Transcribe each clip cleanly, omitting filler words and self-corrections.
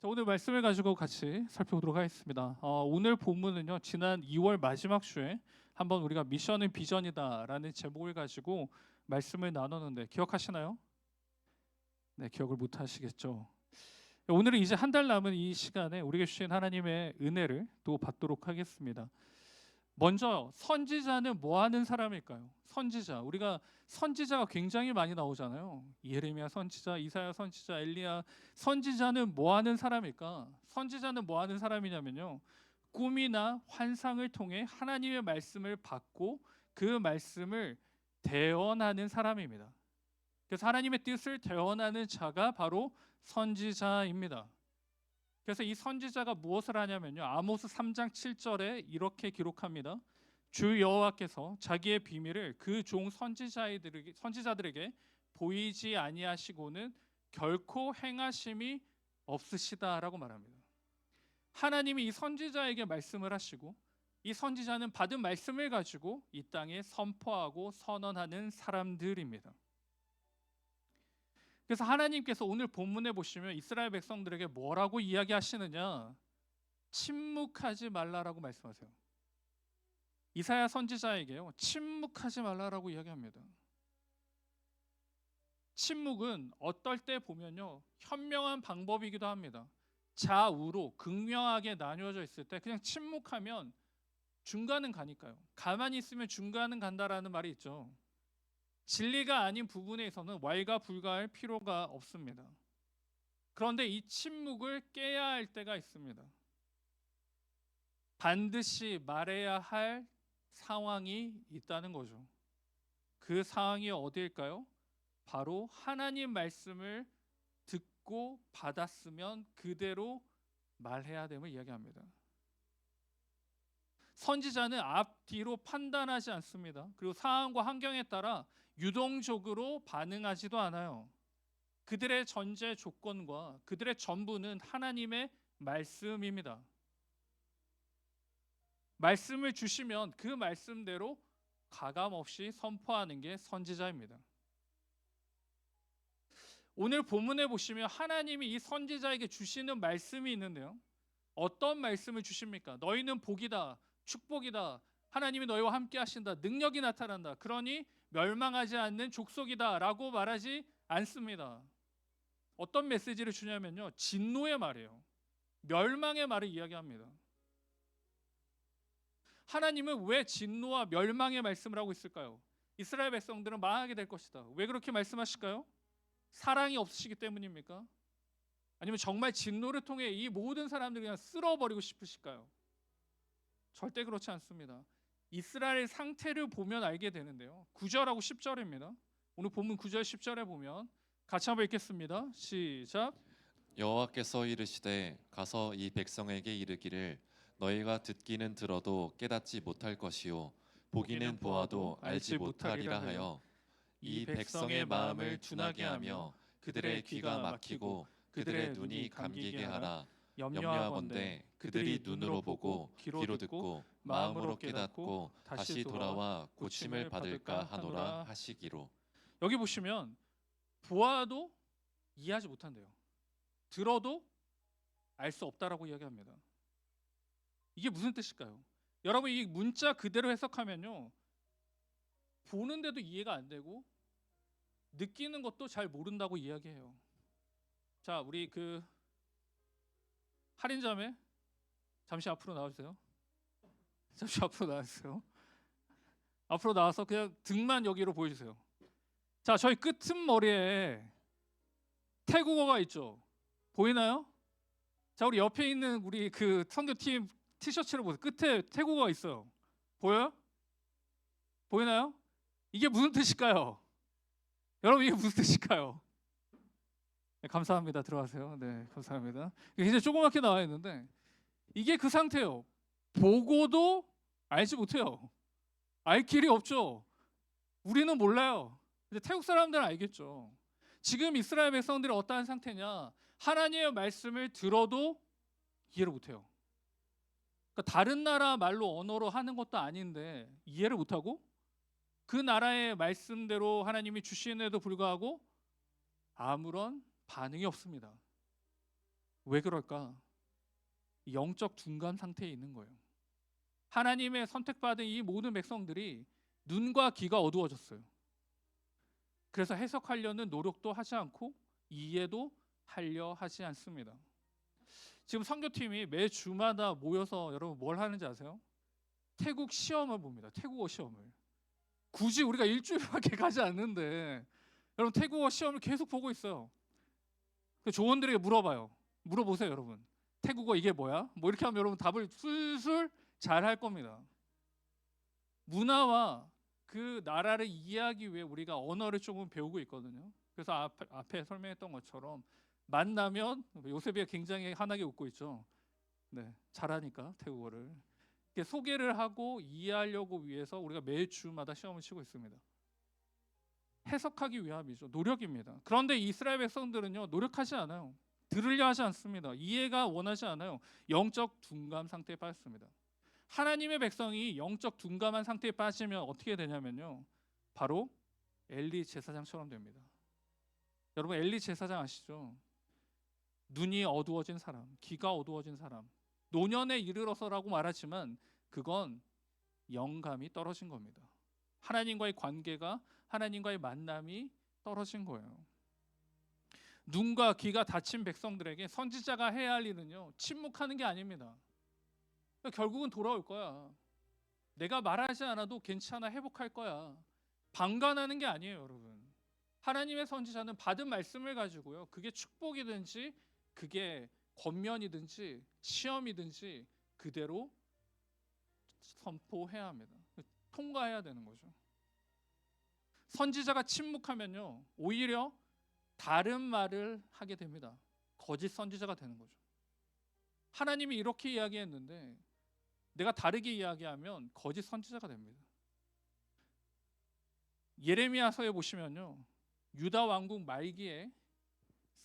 자, 오늘 말씀을 가지고 같이 살펴보도록 하겠습니다. 오늘 본문은요, 지난 2월 마지막 주에 한번 우리가 미션은 비전이다라는 제목을 가지고 말씀을 나눴는데 기억하시나요? 네, 기억을 못 하시겠죠. 오늘은 이제 한 달 남은 이 시간에 우리에게 주신 하나님의 은혜를 또 받도록 하겠습니다. 먼저 선지자는 뭐 하는 사람일까요? 선지자. 우리가 선지자가 굉장히 많이 나오잖아요. 예레미야 선지자, 이사야 선지자, 엘리야. 선지자는 뭐 하는 사람일까? 선지자는 뭐 하는 사람이냐면요. 꿈이나 환상을 통해 하나님의 말씀을 받고 그 말씀을 대언하는 사람입니다. 그래서 하나님의 뜻을 대언하는 자가 바로 선지자입니다. 그래서 이 선지자가 무엇을 하냐면요. 아모스 3장 7절에 이렇게 기록합니다. 주 여호와께서 자기의 비밀을 그 종 선지자들에게 보이지 아니하시고는 결코 행하심이 없으시다라고 말합니다. 하나님이 이 선지자에게 말씀을 하시고 이 선지자는 받은 말씀을 가지고 이 땅에 선포하고 선언하는 사람들입니다. 그래서 하나님께서 오늘 본문에 보시면 이스라엘 백성들에게 뭐라고 이야기하시느냐? 침묵하지 말라라고 말씀하세요. 이사야 선지자에게요, 침묵하지 말라라고 이야기합니다. 침묵은 어떨 때 보면요, 현명한 방법이기도 합니다. 좌우로 극명하게 나뉘어져 있을 때 그냥 침묵하면 중간은 가니까요. 가만히 있으면 중간은 간다라는 말이 있죠. 진리가 아닌 부분에 있어서는 왈가불가할 필요가 없습니다. 그런데 이 침묵을 깨야 할 때가 있습니다. 반드시 말해야 할 상황이 있다는 거죠. 그 상황이 어디일까요? 바로 하나님 말씀을 듣고 받았으면 그대로 말해야 됨을 이야기합니다. 선지자는 앞뒤로 판단하지 않습니다. 그리고 상황과 환경에 따라 유동적으로 반응하지도 않아요. 그들의 전제 조건과 그들의 전부는 하나님의 말씀입니다. 말씀을 주시면 그 말씀대로 가감없이 선포하는 게 선지자입니다. 오늘 본문에 보시면 하나님이 이 선지자에게 주시는 말씀이 있는데요. 어떤 말씀을 주십니까? 너희는 복이다, 축복이다, 하나님이 너희와 함께 하신다, 능력이 나타난다, 그러니 멸망하지 않는 족속이다 라고 말하지 않습니다. 어떤 메시지를 주냐면요, 진노의 말이에요. 멸망의 말을 이야기합니다. 하나님은 왜 진노와 멸망의 말씀을 하고 있을까요? 이스라엘 백성들은 망하게 될 것이다. 왜 그렇게 말씀하실까요? 사랑이 없으시기 때문입니까? 아니면 정말 진노를 통해 이 모든 사람들을 그냥 쓸어버리고 싶으실까요? 절대 그렇지 않습니다. 이스라엘의 상태를 보면 알게 되는데요. 9절하고 10절입니다. 오늘 본문 9절 10절에 보면 같이 한번 읽겠습니다. 시작. 여호와께서 이르시되 가서 이 백성에게 이르기를 너희가 듣기는 들어도 깨닫지 못할 것이요 보기는 보아도 알지 못하리라 하여 이 백성의 마음을 둔하게 하며 그들의 귀가 막히고 그들의 눈이 감기게 하라. 염려하건대 그들이 눈으로 보고 귀로 듣고 마음으로 깨닫고 다시 돌아와 고침을 받을까 하노라 하시기로. 여기 보시면 보아도 이해하지 못한대요. 들어도 알 수 없다라고 이야기합니다. 이게 무슨 뜻일까요? 여러분, 이 문자 그대로 해석하면요, 보는데도 이해가 안 되고 느끼는 것도 잘 모른다고 이야기해요. 자, 우리 그 할인자매 잠시 앞으로 나와주세요. 잠시 앞으로 나와주세요. 앞으로 나와서 그냥 등만 여기로 보여주세요. 자, 저희 끄트머리에 태국어가 있죠. 보이나요? 자, 우리 옆에 있는 우리 그 선교팀 티셔츠를 보세요. 끝에 태국어가 있어요. 보여요? 보이나요? 이게 무슨 뜻일까요? 여러분, 이게 무슨 뜻일까요? 네, 감사합니다. 들어가세요. 네, 감사합니다. 이제 조그맣게 나와 있는데 이게 그 상태예요. 보고도 알지 못해요. 알 길이 없죠. 우리는 몰라요. 근데 태국 사람들은 알겠죠. 지금 이스라엘 백성들이 어떠한 상태냐? 하나님의 말씀을 들어도 이해를 못해요. 그러니까 다른 나라 말로 언어로 하는 것도 아닌데 이해를 못하고 그 나라의 말씀대로 하나님이 주시는데도 불구하고 아무런 반응이 없습니다. 왜 그럴까? 영적 둔감 상태에 있는 거예요. 하나님의 선택받은 이 모든 백성들이 눈과 귀가 어두워졌어요. 그래서 해석하려는 노력도 하지 않고 이해도 하려 하지 않습니다. 지금 선교팀이 매 주마다 모여서 여러분 뭘 하는지 아세요? 태국 시험을 봅니다. 태국어 시험을. 굳이 우리가 일주일밖에 가지 않는데 여러분 태국어 시험을 계속 보고 있어요. 그 조원들에게 물어보세요 여러분. 태국어 이게 뭐야? 뭐 이렇게 하면 여러분 답을 술술 잘 할 겁니다. 문화와 그 나라를 이해하기 위해 우리가 언어를 조금 배우고 있거든요. 그래서 앞에 설명했던 것처럼 만나면 요셉이 굉장히 환하게 웃고 있죠. 네, 잘하니까 태국어를 소개를 하고 이해하려고 위해서 우리가 매주마다 시험을 치고 있습니다. 해석하기 위함이죠. 노력입니다. 그런데 이스라엘 백성들은요 노력하지 않아요. 들으려 하지 않습니다. 이해가 원하지 않아요. 영적 둔감 상태에 빠졌습니다. 하나님의 백성이 영적 둔감한 상태에 빠지면 어떻게 되냐면요, 바로 엘리 제사장처럼 됩니다. 여러분 엘리 제사장 아시죠? 눈이 어두워진 사람, 귀가 어두워진 사람, 노년에 이르러서라고 말하지만 그건 영감이 떨어진 겁니다. 하나님과의 관계가, 하나님과의 만남이 떨어진 거예요. 눈과 귀가 닫힌 백성들에게 선지자가 해야 할 일은요 침묵하는 게 아닙니다. 결국은 돌아올 거야. 내가 말하지 않아도 괜찮아, 회복할 거야. 방관하는 게 아니에요 여러분. 하나님의 선지자는 받은 말씀을 가지고요, 그게 축복이든지 그게 권면이든지 시험이든지 그대로 선포해야 합니다. 통과해야 되는 거죠. 선지자가 침묵하면요 오히려 다른 말을 하게 됩니다. 거짓 선지자가 되는 거죠. 하나님이 이렇게 이야기했는데 내가 다르게 이야기하면 거짓 선지자가 됩니다. 예레미야서에 보시면요 유다 왕국 말기에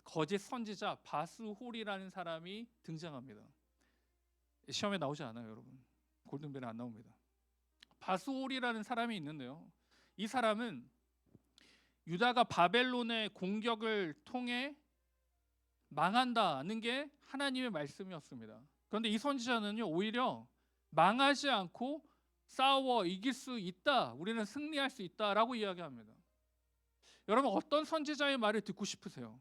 거짓 선지자 바스홀이라는 사람이 등장합니다. 시험에 나오지 않아요 여러분. 골든벨에 안 나옵니다. 바스홀이라는 사람이 있는데요, 이 사람은 유다가 바벨론의 공격을 통해 망한다는 게 하나님의 말씀이었습니다. 그런데 이 선지자는요 오히려 망하지 않고 싸워 이길 수 있다, 우리는 승리할 수 있다라고 이야기합니다. 여러분 어떤 선지자의 말을 듣고 싶으세요?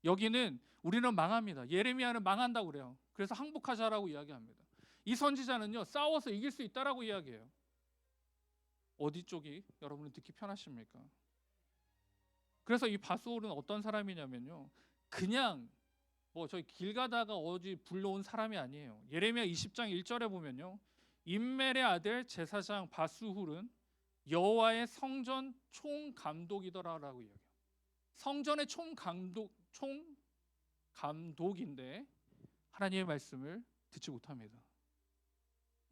여기는 우리는 망합니다. 예레미야는 망한다고 그래요. 그래서 항복하자라고 이야기합니다. 이 선지자는요 싸워서 이길 수 있다라고 이야기해요. 어디 쪽이 여러분은 듣기 편하십니까? 그래서 이 바스홀은 어떤 사람이냐면요, 그냥 저희 길 가다가 어디 불러온 사람이 아니에요. 예레미야 20장 1절에 보면요, 임멜의 아들 제사장 바스훌은 여호와의 성전 총감독이더라라고 이야기해요. 성전의 총감독인데 하나님의 말씀을 듣지 못합니다.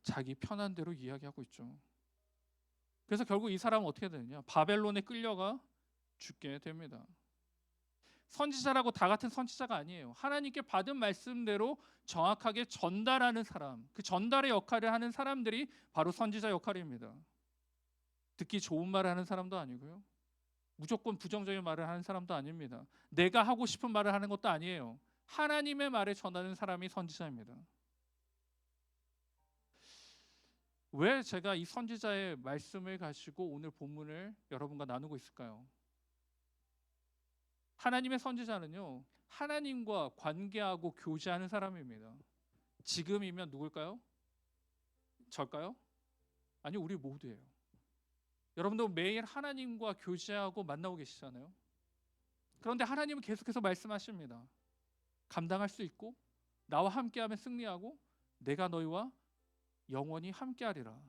자기 편한 대로 이야기하고 있죠. 그래서 결국 이 사람은 어떻게 되느냐, 바벨론에 끌려가 죽게 됩니다. 선지자라고 다 같은 선지자가 아니에요. 하나님께 받은 말씀대로 정확하게 전달하는 사람, 그 전달의 역할을 하는 사람들이 바로 선지자 역할입니다. 듣기 좋은 말을 하는 사람도 아니고요, 무조건 부정적인 말을 하는 사람도 아닙니다. 내가 하고 싶은 말을 하는 것도 아니에요. 하나님의 말을 전하는 사람이 선지자입니다. 왜 제가 이 선지자의 말씀을 가지고 오늘 본문을 여러분과 나누고 있을까요? 하나님의 선지자는요 하나님과 관계하고 교제하는 사람입니다. 지금이면 누굴까요? 절까요? 아니, 우리 모두예요. 여러분도 매일 하나님과 교제하고 만나고 계시잖아요. 그런데 하나님은 계속해서 말씀하십니다. 감당할 수 있고 나와 함께하면 승리하고 내가 너희와 영원히 함께하리라.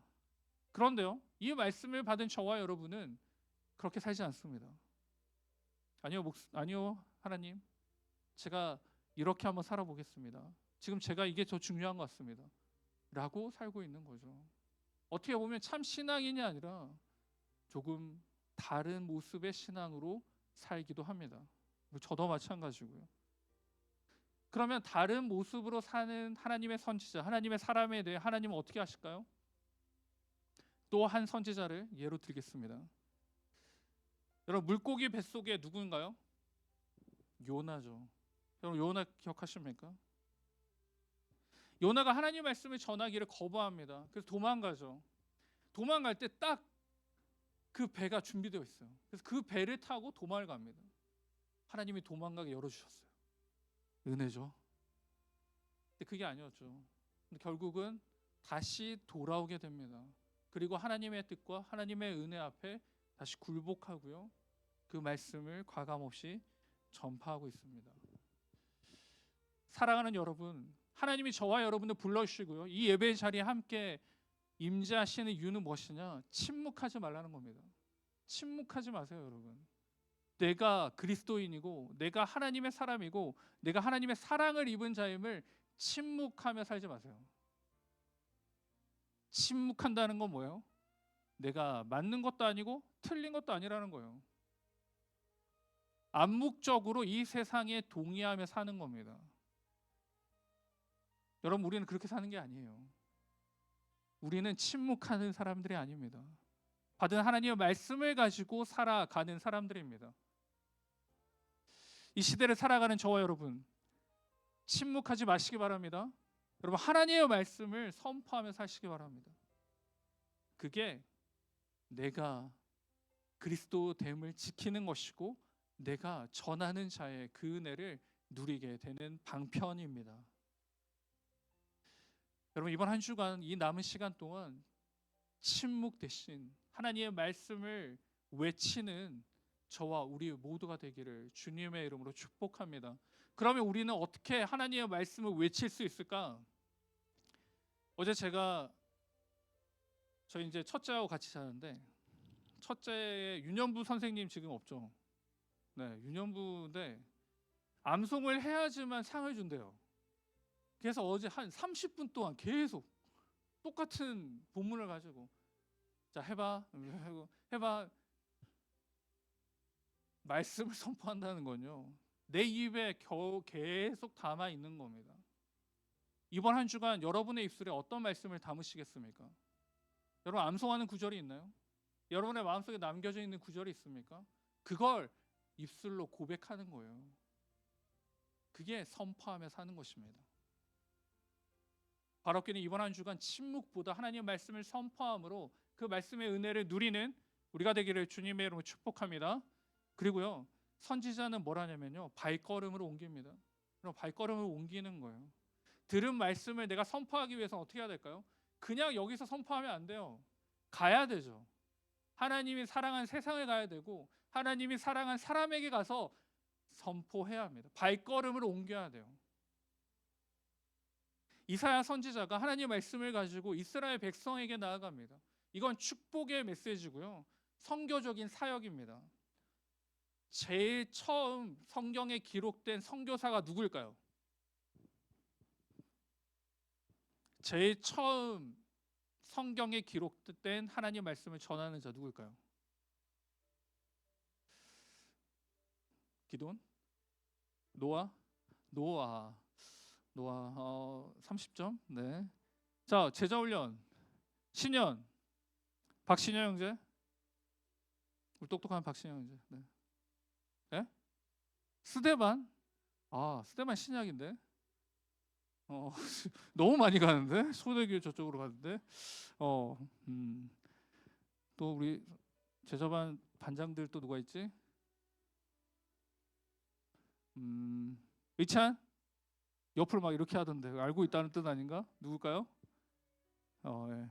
그런데요 이 말씀을 받은 저와 여러분은 그렇게 살지 않습니다. 아니요 하나님, 제가 이렇게 한번 살아보겠습니다. 지금 제가 이게 더 중요한 것 같습니다 라고 살고 있는 거죠. 어떻게 보면 참 신앙인이 아니라 조금 다른 모습의 신앙으로 살기도 합니다. 저도 마찬가지고요. 그러면 다른 모습으로 사는 하나님의 선지자, 하나님의 사람에 대해 하나님은 어떻게 하실까요? 또 한 선지자를 예로 들겠습니다. 여러분 물고기 뱃속에 누구인가요? 요나죠. 여러분 요나 기억하십니까? 요나가 하나님 말씀을 전하기를 거부합니다. 그래서 도망가죠. 도망갈 때 딱 그 배가 준비되어 있어요. 그래서 그 배를 타고 도망을 갑니다. 하나님이 도망가게 열어주셨어요. 은혜죠. 근데 그게 아니었죠. 근데 결국은 다시 돌아오게 됩니다. 그리고 하나님의 뜻과 하나님의 은혜 앞에 다시 굴복하고요. 그 말씀을 과감없이 전파하고 있습니다. 사랑하는 여러분, 하나님이 저와 여러분을 불러주시고요. 이 예배 자리에 함께 임재하시는 이유는 무엇이냐? 침묵하지 말라는 겁니다. 침묵하지 마세요, 여러분. 내가 그리스도인이고 내가 하나님의 사람이고 내가 하나님의 사랑을 입은 자임을 침묵하며 살지 마세요. 침묵한다는 건 뭐예요? 내가 맞는 것도 아니고 틀린 것도 아니라는 거예요. 암묵적으로 이 세상에 동의하며 사는 겁니다. 여러분, 우리는 그렇게 사는 게 아니에요. 우리는 침묵하는 사람들이 아닙니다. 받은 하나님의 말씀을 가지고 살아가는 사람들입니다. 이 시대를 살아가는 저와 여러분, 침묵하지 마시기 바랍니다. 여러분, 하나님의 말씀을 선포하며 사시기 바랍니다. 그게 내가 그리스도됨을 지키는 것이고 내가 전하는 자의 그 은혜를 누리게 되는 방편입니다. 여러분, 이번 한 주간 이 남은 시간 동안 침묵 대신 하나님의 말씀을 외치는 저와 우리 모두가 되기를 주님의 이름으로 축복합니다. 그러면 우리는 어떻게 하나님의 말씀을 외칠 수 있을까? 어제 저희 이제 첫째하고 같이 자는데 첫째의 윤현부 선생님 지금 없죠? 네, 윤현부인데 암송을 해야지만 상을 준대요. 그래서 어제 한 30분 동안 계속 똑같은 본문을 가지고 자 해봐 말씀을 선포한다는 건요. 내 입에 계속 담아 있는 겁니다. 이번 한 주간 여러분의 입술에 어떤 말씀을 담으시겠습니까? 여러분, 암송하는 구절이 있나요? 여러분의 마음속에 남겨져 있는 구절이 있습니까? 그걸 입술로 고백하는 거예요. 그게 선포하며 사는 것입니다. 바로께는 이번 한 주간 침묵보다 하나님의 말씀을 선포함으로 그 말씀의 은혜를 누리는 우리가 되기를 주님의 이름으로 축복합니다. 그리고요, 선지자는 뭘 하냐면요, 발걸음으로 옮깁니다. 그럼 발걸음을 옮기는 거예요. 들은 말씀을 내가 선포하기 위해서 어떻게 해야 될까요? 그냥 여기서 선포하면 안 돼요. 가야 되죠. 하나님이 사랑한 세상에 가야 되고 하나님이 사랑한 사람에게 가서 선포해야 합니다. 발걸음을 옮겨야 돼요. 이사야 선지자가 하나님의 말씀을 가지고 이스라엘 백성에게 나아갑니다. 이건 축복의 메시지고요. 선교적인 사역입니다. 제일 처음 성경에 기록된 선교사가 누구일까요? 제일 처음 성경에 기록된 하나님의 말씀을 전하는 자 누구일까요? 기돈? 노아? 30점. 네. 자, 제자훈련 신현 박신현 형제. 우리 똑똑한 박신현 형제. 네. 네? 스데반? 스데반 신약인데. 너무 많이 가는데. 소대교 저쪽으로 가는데. 또 우리 제자반 반장들 또 누가 있지? 의찬? 옆으로 막 이렇게 하던데 알고 있다는 뜻 아닌가? 누굴까요? 예.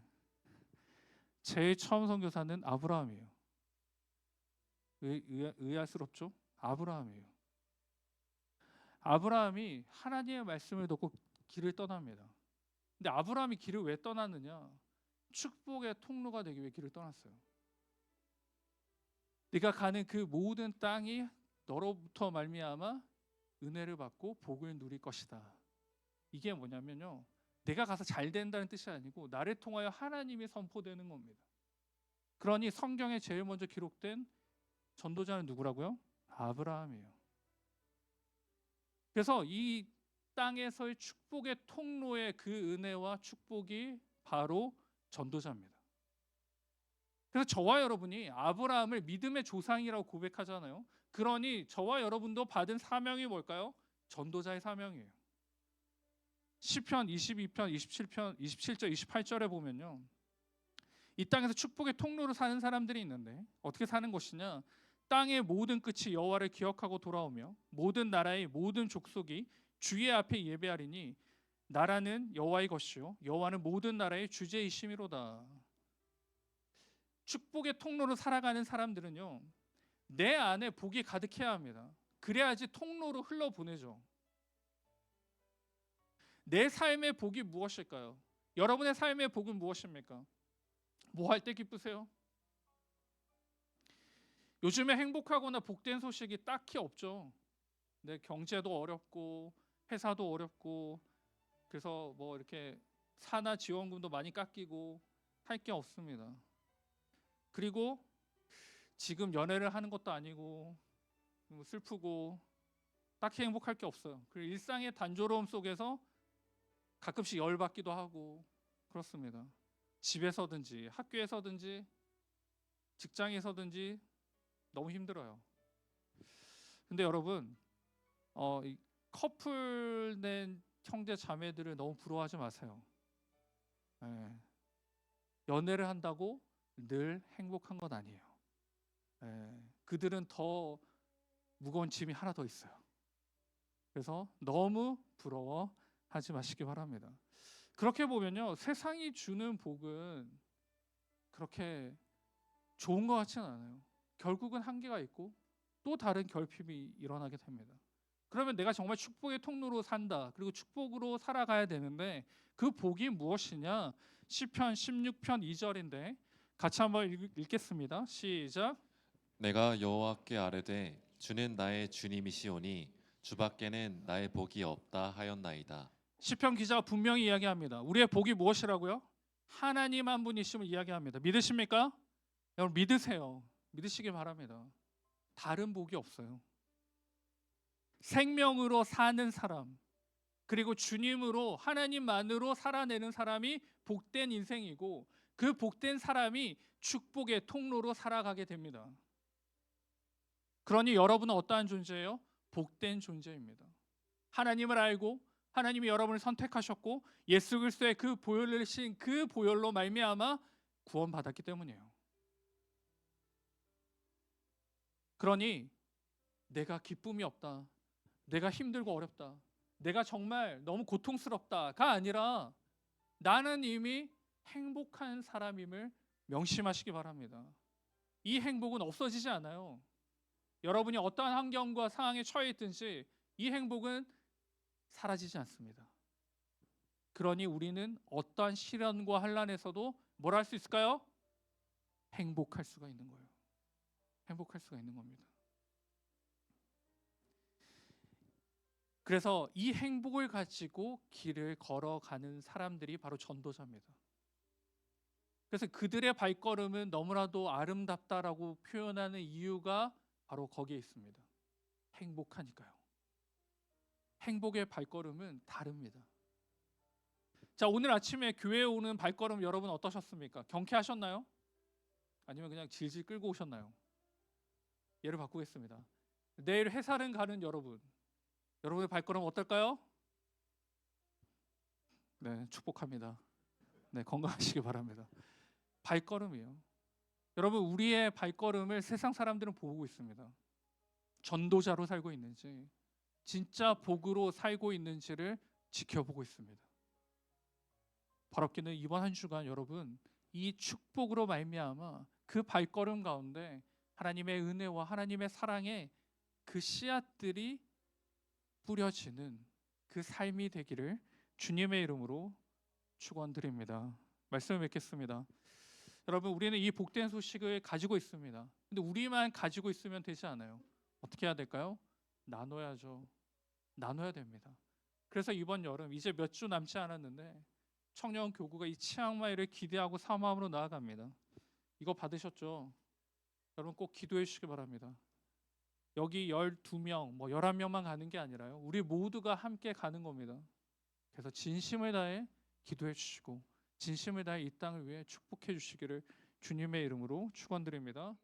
제일 처음 선교사는 아브라함이에요. 의아스럽죠? 아브라함이에요. 아브라함이 하나님의 말씀을 듣고 길을 떠납니다. 근데 아브라함이 길을 왜 떠났느냐? 축복의 통로가 되기 위해 길을 떠났어요. 네가 가는 그 모든 땅이 너로부터 말미암아 은혜를 받고 복을 누릴 것이다. 이게 뭐냐면요, 내가 가서 잘 된다는 뜻이 아니고 나를 통하여 하나님이 선포되는 겁니다. 그러니 성경에 제일 먼저 기록된 전도자는 누구라고요? 아브라함이에요. 그래서 이 땅에서의 축복의 통로의 그 은혜와 축복이 바로 전도자입니다. 그래서 저와 여러분이 아브라함을 믿음의 조상이라고 고백하잖아요. 그러니 저와 여러분도 받은 사명이 뭘까요? 전도자의 사명이에요. 시편 22편 27절 28절에 보면요. 이 땅에서 축복의 통로로 사는 사람들이 있는데 어떻게 사는 것이냐? 땅의 모든 끝이 여호와를 기억하고 돌아오며 모든 나라의 모든 족속이 주의 앞에 예배하리니 나라는 여호와의 것이요 여호와는 모든 나라의 주제이심이로다. 축복의 통로로 살아가는 사람들은요. 내 안에 복이 가득해야 합니다. 그래야지 통로로 흘러보내죠. 내 삶의 복이 무엇일까요? 여러분의 삶의 복은 무엇입니까? 뭐 할 때 기쁘세요? 요즘에 행복하거나 복된 소식이 딱히 없죠. 네, 경제도 어렵고 회사도 어렵고 그래서 뭐 이렇게 산하 지원금도 많이 깎이고 할 게 없습니다. 그리고 지금 연애를 하는 것도 아니고 슬프고 딱히 행복할 게 없어요. 그리고 일상의 단조로움 속에서 가끔씩 열받기도 하고 그렇습니다. 집에서든지 학교에서든지 직장에서든지 너무 힘들어요. 근데 여러분 이 커플 된 형제 자매들을 너무 부러워하지 마세요. 예. 연애를 한다고 늘 행복한 건 아니에요. 예. 그들은 더 무거운 짐이 하나 더 있어요. 그래서 너무 부러워하지 마시기 바랍니다. 그렇게 보면요, 세상이 주는 복은 그렇게 좋은 것 같지는 않아요. 결국은 한계가 있고 또 다른 결핍이 일어나게 됩니다. 그러면 내가 정말 축복의 통로로 산다. 그리고 축복으로 살아가야 되는데 그 복이 무엇이냐? 시편 16편 2절인데 같이 한번 읽겠습니다. 시작. 내가 여호와께 아뢰되 주는 나의 주님이시오니 주밖에는 나의 복이 없다 하였나이다. 시편 기자가 분명히 이야기합니다. 우리의 복이 무엇이라고요? 하나님 한 분이심을 이야기합니다. 믿으십니까? 여러분 믿으세요. 믿으시길 바랍니다. 다른 복이 없어요. 생명으로 사는 사람, 그리고 주님으로 하나님만으로 살아내는 사람이 복된 인생이고 그 복된 사람이 축복의 통로로 살아가게 됩니다. 그러니 여러분은 어떠한 존재예요? 복된 존재입니다. 하나님을 알고 하나님이 여러분을 선택하셨고 예수 그리스도의 그 보혈을 신 그 보혈로 말미암아 구원받았기 때문이에요. 그러니 내가 기쁨이 없다. 내가 힘들고 어렵다. 내가 정말 너무 고통스럽다가 아니라 나는 이미 행복한 사람임을 명심하시기 바랍니다. 이 행복은 없어지지 않아요. 여러분이 어떠한 환경과 상황에 처해 있든지 이 행복은 사라지지 않습니다. 그러니 우리는 어떠한 시련과 환난에서도 뭘 할 수 있을까요? 행복할 수가 있는 거예요. 행복할 수가 있는 겁니다. 그래서 이 행복을 가지고 길을 걸어가는 사람들이 바로 전도자입니다. 그래서 그들의 발걸음은 너무나도 아름답다라고 표현하는 이유가 바로 거기에 있습니다. 행복하니까요. 행복의 발걸음은 다릅니다. 자, 오늘 아침에 교회에 오는 발걸음 여러분 어떠셨습니까? 경쾌하셨나요? 아니면 그냥 질질 끌고 오셨나요? 예를 바꾸겠습니다. 내일 회사를 가는 여러분의 발걸음 어떨까요? 네, 축복합니다. 네, 건강하시기 바랍니다. 발걸음이요. 여러분 우리의 발걸음을 세상 사람들은 보고 있습니다. 전도자로 살고 있는지 진짜 복으로 살고 있는지를 지켜보고 있습니다. 바랍기는 이번 한 주간 여러분 이 축복으로 말미암아 그 발걸음 가운데 하나님의 은혜와 하나님의 사랑의 그 씨앗들이 뿌려지는 그 삶이 되기를 주님의 이름으로 축원드립니다. 말씀을 맺겠습니다. 여러분 우리는 이 복된 소식을 가지고 있습니다. 근데 우리만 가지고 있으면 되지 않아요. 어떻게 해야 될까요? 나눠야죠. 나눠야 됩니다. 그래서 이번 여름 이제 몇 주 남지 않았는데 청년 교구가 이 치앙마이를 기대하고 사모함으로 나아갑니다. 이거 받으셨죠? 여러분 꼭 기도해 주시기 바랍니다. 여기 12명, 11명만 가는 게 아니라요. 우리 모두가 함께 가는 겁니다. 그래서 진심을 다해 기도해 주시고 진심을 다해 이 땅을 위해 축복해 주시기를 주님의 이름으로 축원드립니다.